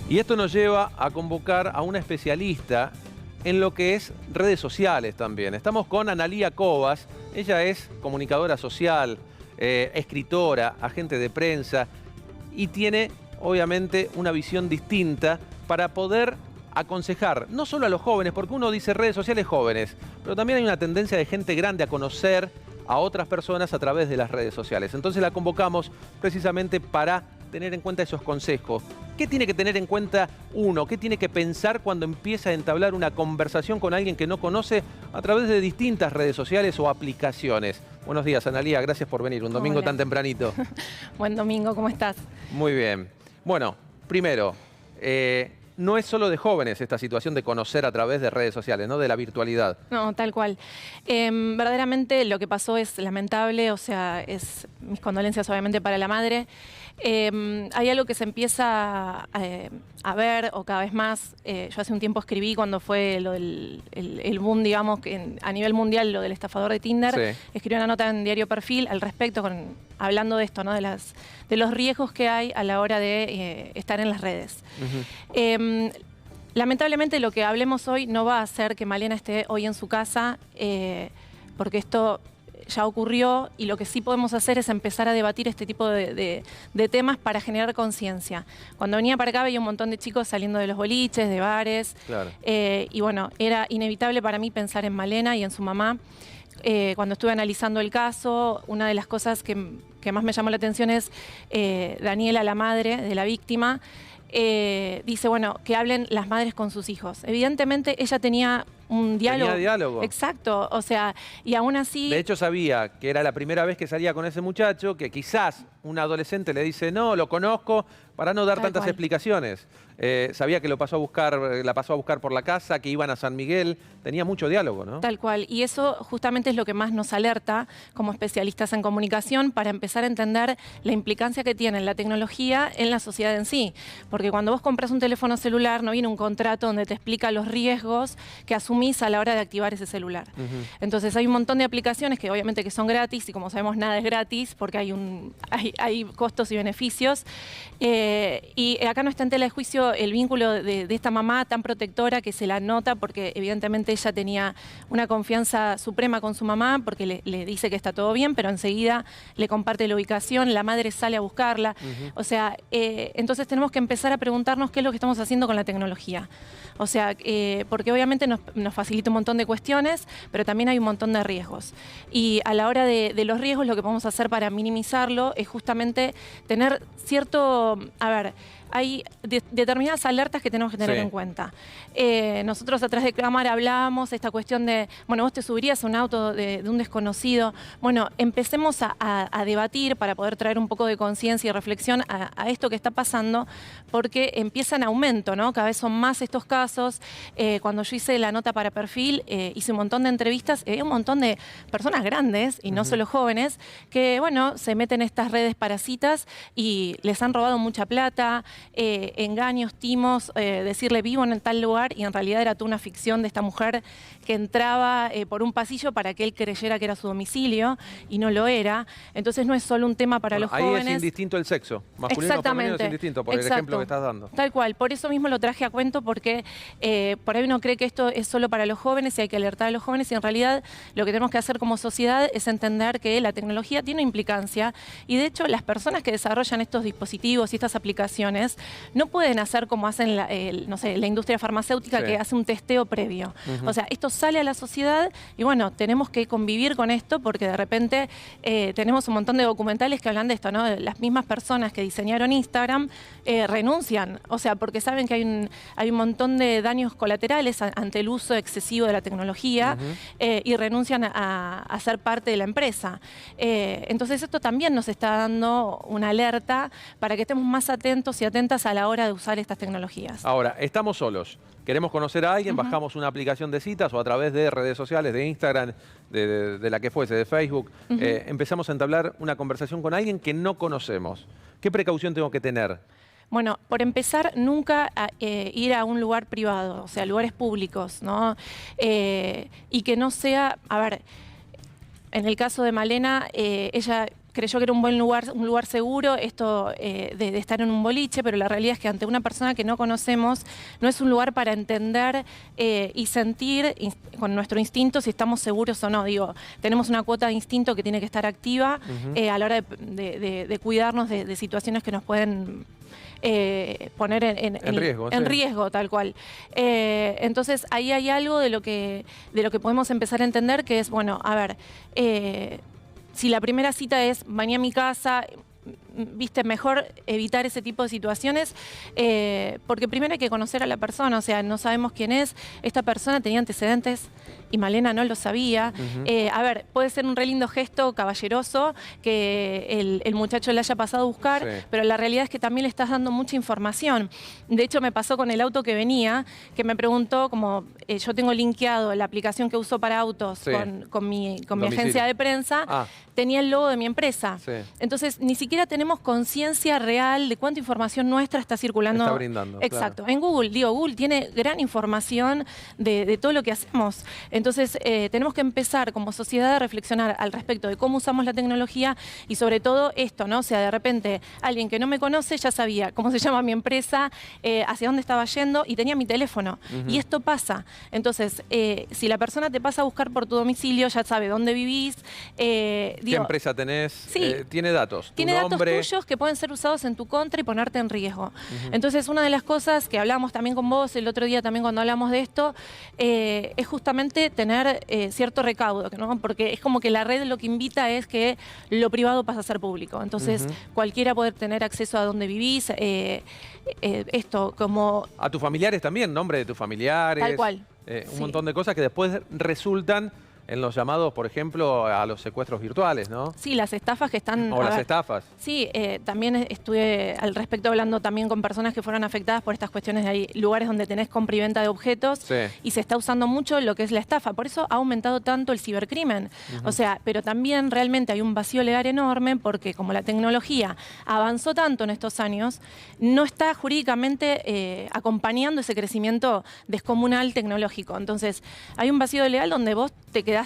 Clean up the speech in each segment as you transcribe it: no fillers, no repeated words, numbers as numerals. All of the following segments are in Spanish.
Y esto nos lleva a convocar a una especialista en lo que es redes sociales también. Estamos con Analía Cobas. Ella es comunicadora social, escritora, agente de prensa y tiene obviamente una visión distinta para poder aconsejar no solo a los jóvenes, porque uno dice redes sociales jóvenes, pero también hay una tendencia de gente grande a conocer a otras personas a través de las redes sociales. Entonces la convocamos precisamente para tener en cuenta esos consejos. ¿Qué tiene que tener en cuenta uno? ¿Qué tiene que pensar cuando empieza a entablar una conversación con alguien que no conoce a través de distintas redes sociales o aplicaciones? Buenos días, Analía, gracias por venir un domingo tan tempranito. Buen domingo, ¿cómo estás? Muy bien. Bueno, primero, no es solo de jóvenes esta situación de conocer a través de redes sociales, ¿no? De la virtualidad. No, tal cual. Verdaderamente lo que pasó es lamentable, o sea, mis condolencias obviamente para la madre. Hay algo que se empieza a ver, o cada vez más. Yo hace un tiempo escribí cuando fue lo del el boom, digamos, a nivel mundial, lo del estafador de Tinder. Sí. Escribí una nota en Diario Perfil al respecto, hablando de esto, ¿no? De los riesgos que hay a la hora de estar en las redes. Lamentablemente lo que hablemos hoy no va a hacer que Malena esté hoy en su casa, porque esto ya ocurrió, y lo que sí podemos hacer es empezar a debatir este tipo de temas para generar conciencia. Cuando venía para acá veía un montón de chicos saliendo de los boliches, de bares, Claro. Y bueno, era inevitable para mí pensar en Malena y en su mamá. Cuando estuve analizando el caso, una de las cosas que más me llamó la atención es Daniela, la madre de la víctima, dice, bueno, que hablen las madres con sus hijos. Evidentemente ella tenía un diálogo. Tenía diálogo. Exacto, o sea, y aún así... De hecho, sabía que era la primera vez que salía con ese muchacho, que quizás un adolescente le dice, no, lo conozco, para no dar Tal tantas cual. explicaciones. Sabía que la pasó a buscar por la casa, que iban a San Miguel. Tenía mucho diálogo, ¿no? Tal cual, y eso justamente es lo que más nos alerta como especialistas en comunicación para empezar a entender la implicancia que tiene la tecnología en la sociedad en sí. Porque cuando vos compras un teléfono celular no viene un contrato donde te explica los riesgos que asumís a la hora de activar ese celular. Entonces hay un montón de aplicaciones que obviamente que son gratis, y como sabemos nada es gratis porque hay costos y beneficios. Y acá no está en tela de juicio el vínculo de esta mamá tan protectora que se la nota, porque evidentemente ella tenía una confianza suprema con su mamá, porque le dice que está todo bien, pero enseguida le comparte la ubicación, la madre sale a buscarla. O sea, entonces tenemos que empezar a preguntarnos qué es lo que estamos haciendo con la tecnología. O sea, porque obviamente nos facilita un montón de cuestiones, pero también hay un montón de riesgos. Y a la hora de los riesgos, lo que podemos hacer para minimizarlo es justamente tener cierto... A ver, hay determinadas alertas que tenemos que tener en cuenta. Nosotros atrás de cámara hablábamos esta cuestión de, bueno, vos te subirías a un auto de un desconocido. Bueno, empecemos a debatir para poder traer un poco de conciencia y reflexión a esto que está pasando, porque empieza en aumento, ¿no? Cada vez son más estos casos. Cuando yo hice la nota para Perfil, hice un montón de entrevistas, y hay un montón de personas grandes, y no solo jóvenes, que, bueno, se meten en estas redes parasitas y les han robado mucha plata, engaños, timos, decirle vivo en tal lugar, y en realidad era toda una ficción de esta mujer que entraba por un pasillo para que él creyera que era su domicilio, y no lo era. Entonces no es solo un tema para los jóvenes. Ahí es indistinto el sexo. Masculino o femenino es indistinto, por el ejemplo que estás dando. Tal cual, por eso mismo lo traje a cuento, porque por ahí uno cree que esto es solo para los jóvenes y hay que alertar a los jóvenes, y en realidad lo que tenemos que hacer como sociedad es entender que la tecnología tiene implicancia, y de hecho las personas que desarrollan estos dispositivos y estas aplicaciones no pueden hacer como hacen no sé, la industria farmacéutica, que hace un testeo previo. O sea, esto sale a la sociedad y bueno, tenemos que convivir con esto, porque de repente tenemos un montón de documentales que hablan de esto, ¿no? Las mismas personas que diseñaron Instagram renuncian, o sea, porque saben que hay un montón de daños colaterales ante el uso excesivo de la tecnología, y renuncian a ser parte de la empresa. Entonces esto también nos está dando una alerta para que estemos más atentos y atentas a la hora de usar estas tecnologías. Ahora, estamos solos. Queremos conocer a alguien, bajamos una aplicación de citas o a través de redes sociales, de Instagram, de la que fuese, de Facebook. Empezamos a entablar una conversación con alguien que no conocemos. ¿Qué precaución tengo que tener? Bueno, por empezar, nunca ir a un lugar privado, o sea, lugares públicos, ¿no? Y que no sea, a ver, en el caso de Malena, ella creyó que era un lugar seguro esto de estar en un boliche, pero la realidad es que ante una persona que no conocemos no es un lugar para entender y sentir con nuestro instinto si estamos seguros o no. Digo, tenemos una cuota de instinto que tiene que estar activa a la hora de cuidarnos de situaciones que nos pueden poner en riesgo, tal cual. Entonces ahí hay algo de lo que podemos empezar a entender, que es, bueno, a ver, si la primera cita es vení a mi casa, viste, mejor evitar ese tipo de situaciones, porque primero hay que conocer a la persona, o sea, no sabemos quién es, esta persona tenía antecedentes y Malena no lo sabía. A ver, puede ser un re lindo gesto caballeroso que el muchacho le haya pasado a buscar, pero la realidad es que también le estás dando mucha información. De hecho, me pasó con el auto que venía, que me preguntó, como yo tengo linkeado la aplicación que uso para autos con mi agencia de prensa, tenía el logo de mi empresa. Entonces, ni siquiera tenemos conciencia real de cuánta información nuestra está circulando. Está brindando. Exacto. Claro. En Google, Google tiene gran información de todo lo que hacemos. Entonces, tenemos que empezar como sociedad a reflexionar al respecto de cómo usamos la tecnología y sobre todo esto, ¿no? O sea, de repente, alguien que no me conoce ya sabía cómo se llama mi empresa, hacia dónde estaba yendo y tenía mi teléfono. Y esto pasa. Entonces, si la persona te pasa a buscar por tu domicilio, ya sabe dónde vivís. ¿Qué empresa tenés? Sí, tiene datos. Tiene datos tuyos que pueden ser usados en tu contra y ponerte en riesgo. Entonces, una de las cosas que hablamos también con vos el otro día también cuando hablamos de esto, es justamente tener cierto recaudo, ¿no? Porque es como que la red lo que invita es que lo privado pasa a ser público. Entonces, cualquiera puede tener acceso a dónde vivís, esto como... A tus familiares también, nombre de tus familiares. Tal cual. Un montón de cosas que después resultan en los llamados, por ejemplo, a los secuestros virtuales, ¿no? Sí, las estafas que están... O las estafas. Sí, también estuve al respecto hablando también con personas que fueron afectadas por estas cuestiones de ahí, lugares donde tenés compra y venta de objetos y se está usando mucho lo que es la estafa. Por eso ha aumentado tanto el cibercrimen. O sea, pero también realmente hay un vacío legal enorme porque como la tecnología avanzó tanto en estos años, no está jurídicamente acompañando ese crecimiento descomunal tecnológico. Entonces, hay un vacío legal donde vos te quedaste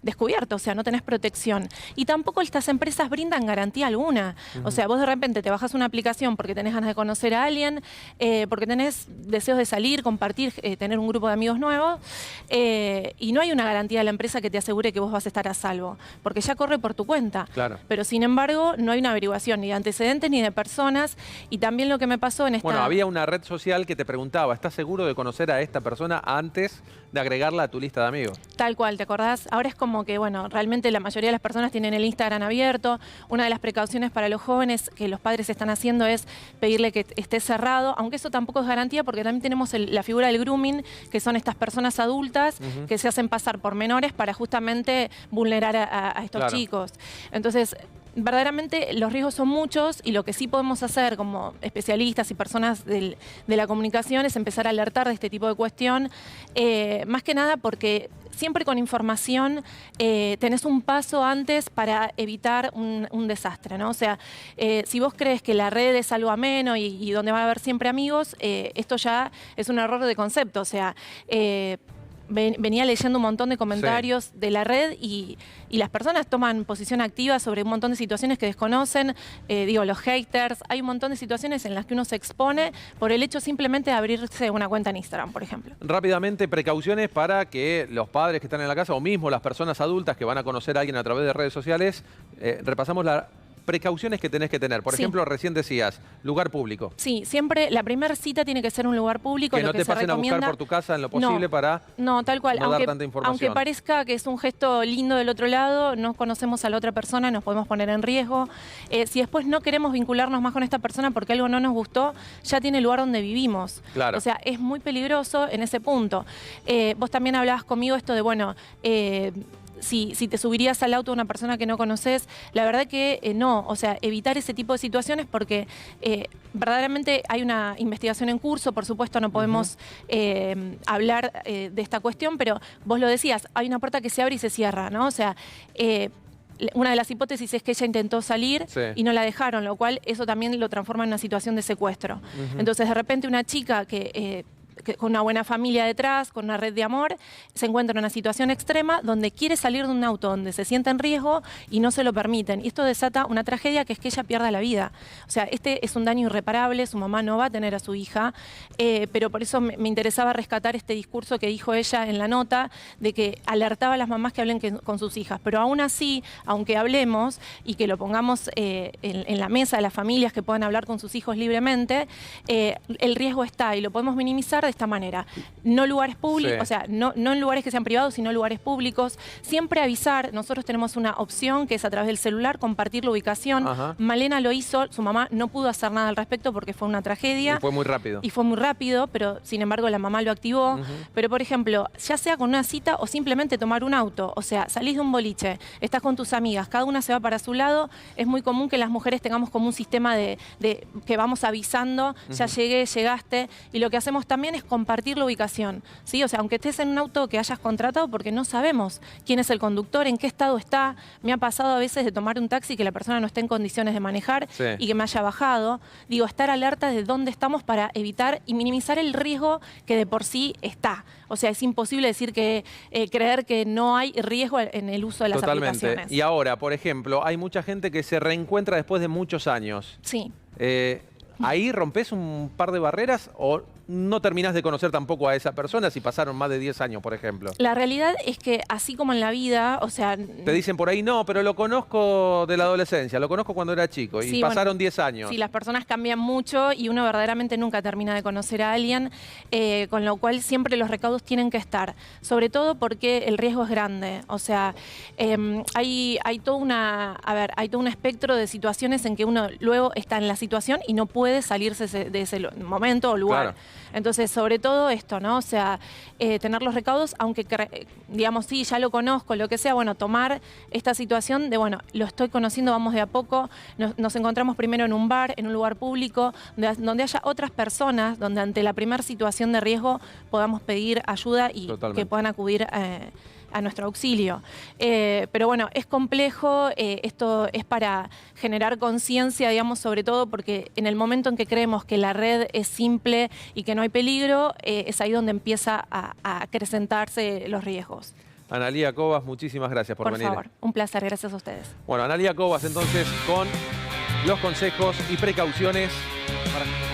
descubierto, o sea, no tenés protección. Y tampoco estas empresas brindan garantía alguna. O sea, vos de repente te bajas una aplicación porque tenés ganas de conocer a alguien, porque tenés deseos de salir, compartir, tener un grupo de amigos nuevos, y no hay una garantía de la empresa que te asegure que vos vas a estar a salvo, porque ya corre por tu cuenta. Claro. Pero sin embargo, no hay una averiguación ni de antecedentes ni de personas. Y también lo que me pasó en esta... Bueno, había una red social que te preguntaba, ¿estás seguro de conocer a esta persona antes de agregarla a tu lista de amigos? Tal cual, ¿te acordás? Ahora es como que, bueno, realmente la mayoría de las personas tienen el Instagram abierto. Una de las precauciones para los jóvenes que los padres están haciendo es pedirle que esté cerrado, aunque eso tampoco es garantía porque también tenemos la figura del grooming, que son estas personas adultas que se hacen pasar por menores para justamente vulnerar a estos chicos. Entonces, verdaderamente los riesgos son muchos y lo que sí podemos hacer como especialistas y personas de la comunicación es empezar a alertar de este tipo de cuestión, más que nada porque siempre con información tenés un paso antes para evitar un desastre, ¿no? O sea, si vos crees que la red es algo ameno y donde va a haber siempre amigos, esto ya es un error de concepto, o sea... venía leyendo un montón de comentarios de la red y las personas toman posición activa sobre un montón de situaciones que desconocen, digo, los haters, hay un montón de situaciones en las que uno se expone por el hecho simplemente de abrirse una cuenta en Instagram, por ejemplo. Rápidamente, precauciones para que los padres que están en la casa o mismo las personas adultas que van a conocer a alguien a través de redes sociales, repasamos las precauciones que tenés que tener. Por ejemplo, recién decías, lugar público. Sí, siempre la primera cita tiene que ser un lugar público. Que no te pasen a buscar por tu casa en lo posible para tal cual. no dar tanta información. Aunque parezca que es un gesto lindo del otro lado, no conocemos a la otra persona, nos podemos poner en riesgo. Si después no queremos vincularnos más con esta persona porque algo no nos gustó, ya tiene el lugar donde vivimos. Claro. O sea, es muy peligroso en ese punto. Vos también hablabas conmigo esto de, bueno... Si te subirías al auto de una persona que no conoces, la verdad que no, o sea, evitar ese tipo de situaciones porque verdaderamente hay una investigación en curso, por supuesto no podemos hablar de esta cuestión, pero vos lo decías, hay una puerta que se abre y se cierra, ¿no? O sea, una de las hipótesis es que ella intentó salir y no la dejaron, lo cual eso también lo transforma en una situación de secuestro. Entonces, de repente una chica que... con una buena familia detrás, con una red de amor, se encuentra en una situación extrema donde quiere salir de un auto donde se siente en riesgo y no se lo permiten. Y esto desata una tragedia, que es que ella pierda la vida. O sea, este es un daño irreparable, su mamá no va a tener a su hija, pero por eso me interesaba rescatar este discurso que dijo ella en la nota, de que alertaba a las mamás que hablen con sus hijas. Pero aún así, aunque hablemos y que lo pongamos en la mesa de las familias que puedan hablar con sus hijos libremente, el riesgo está y lo podemos minimizar de esta manera. No lugares públicos, Sí. o sea, no en lugares que sean privados, sino lugares públicos. Siempre avisar. Nosotros tenemos una opción que es a través del celular compartir la ubicación. Ajá. Malena lo hizo, su mamá no pudo hacer nada al respecto porque fue una tragedia. Y fue muy rápido. Y fue muy rápido, pero sin embargo la mamá lo activó. Pero por ejemplo, ya sea con una cita o simplemente tomar un auto, o sea, salís de un boliche, estás con tus amigas, cada una se va para su lado, es muy común que las mujeres tengamos como un sistema de que vamos avisando, ya llegué, llegaste, y lo que hacemos también es compartir la ubicación, ¿sí? O sea, aunque estés en un auto que hayas contratado, porque no sabemos quién es el conductor, en qué estado está. Me ha pasado a veces de tomar un taxi que la persona no esté en condiciones de manejar y que me haya bajado. Digo, estar alerta de dónde estamos para evitar y minimizar el riesgo que de por sí está. O sea, es imposible decir que creer que no hay riesgo en el uso de las aplicaciones. Y ahora, por ejemplo, hay mucha gente que se reencuentra después de muchos años. Sí. ¿Ahí rompes un par de barreras o no terminás de conocer tampoco a esa persona si pasaron más de 10 años, por ejemplo? La realidad es que así como en la vida, o sea... Te dicen por ahí, no, pero lo conozco de la adolescencia, lo conozco cuando era chico y Sí, pasaron bueno, 10 años. Sí, las personas cambian mucho y uno verdaderamente nunca termina de conocer a alguien, con lo cual siempre los recaudos tienen que estar, sobre todo porque el riesgo es grande. O sea, hay todo un espectro de situaciones en que uno luego está en la situación y no puede salirse de ese momento o lugar. Claro. Entonces, sobre todo esto, ¿no? O sea, tener los recaudos, aunque, digamos, sí, ya lo conozco, lo que sea, bueno, tomar esta situación de, bueno, lo estoy conociendo, vamos de a poco, nos encontramos primero en un bar, en un lugar público, donde haya otras personas, donde ante la primera situación de riesgo podamos pedir ayuda y que puedan acudir a nuestro auxilio. Pero bueno, es complejo, esto es para generar conciencia, digamos, sobre todo porque en el momento en que creemos que la red es simple y que no hay peligro, es ahí donde empieza a acrecentarse los riesgos. Analía Cobas, muchísimas gracias por venir. Por favor, un placer, gracias a ustedes. Bueno, Analía Cobas entonces con los consejos y precauciones para...